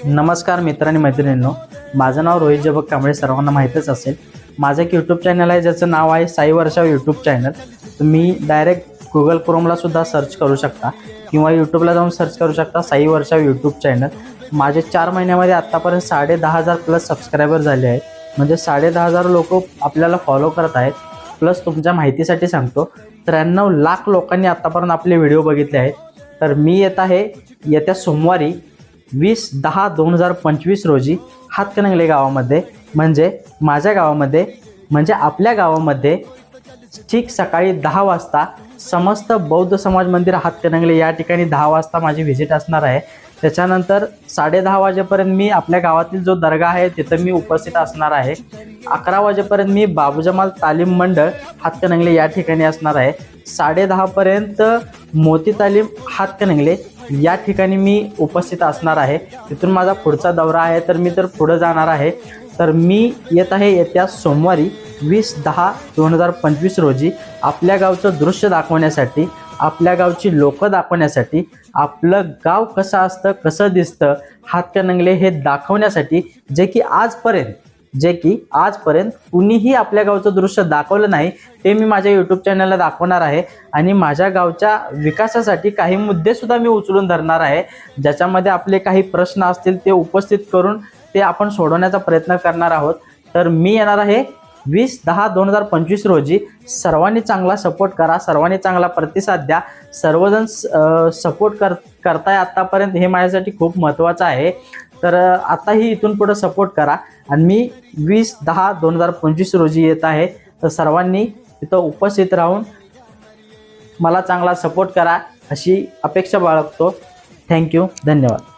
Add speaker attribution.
Speaker 1: नमस्कार मित्र आणि मैत्रिणींनो, माझं नाव रोहित जबक कांबळे, सर्वांना माहीतच असेल। माझं एक यूट्यूब चॅनल आहे ज्याचं नाव आहे साई वर्षा यूट्यूब चॅनल। तुम्ही डायरेक्ट गुगल क्रोमला सुद्धा सर्च करू शकता किंवा यूट्यूबला जाऊन सर्च करू शकता साई वर्षा यूट्यूब चॅनल। माझे 4 महिन्यामध्ये आत्तापर्यंत 10,500 प्लस सबस्क्रायबर झाले आहेत, म्हणजे 10,500 लोक आपल्याला फॉलो करत आहेत। प्लस तुमच्या माहितीसाठी सांगतो, 93 लाख लोकांनी आत्तापर्यंत आपले व्हिडिओ बघितले आहेत। तर मी येत्या सोमवारी 20/10/2025 रोजी हातकणंगले गावामध्ये, म्हणजे माझ्या गावामध्ये, म्हणजे आपल्या गावामध्ये ठीक सकाळी 10 वाजता समस्त बौद्ध समाज मंदिर हातकणंगले या ठिकाणी 10 वाजता माझी व्हिजिट असणार आहे। त्याच्यानंतर 10:30 वाजेपर्यंत मी आपल्या गावातील जो दर्गा आहे तिथं मी उपस्थित असणार आहे। 11 वाजेपर्यंत मी बाबू जमाल तालीम मंडळ हातकणंगले या ठिकाणी असणार आहे। 10:30 पर्यंत मोती तालीम हातकणंगले या ठिकाणी मी उपस्थित असणार आहे। तिथून माझा पुढचा दौरा आहे, तर मी पुढे जाणार आहे। तर मी येत आहे येत्या सोमवारी 20/10/2025 रोजी आपल्या गावचं दृश्य दाखवण्यासाठी, आपल्या गावची लोक दाखवण्यासाठी, आपलं गाव कसं असतं, कसं दिसतं हातकणंगले हे दाखवण्यासाठी, जे की आजपर्यंत कुणीही आपल्या गावचं दृश्य दाखवलं नाही, ते मी माझ्या यूट्यूब चॅनलला दाखवणार आहे। आणि माझ्या गावच्या विकासासाठी काही मुद्दे सुद्धा मी उचलून धरणार आहे, ज्याच्यामध्ये आपले काही प्रश्न असतील ते उपस्थित करून ते आपण सोडवण्याचा प्रयत्न करणार आहोत। तर मी येणार आहे 20/10/2025 रोजी। सर्वांनी चांगला सपोर्ट करा, सर्वांनी चांगला प्रतिसाद द्या। सर्वजण सपोर्ट करताय आतापर्यंत, हे माझ्यासाठी खूप महत्त्वाचं आहे। तर आताही इथून पुढे सपोर्ट करा आणि मी 20/10/2025 रोजी येत आहे। तर सर्वांनी तिथं उपस्थित राहून मला चांगला सपोर्ट करा अशी अपेक्षा बाळगतो। थँक्यू, धन्यवाद।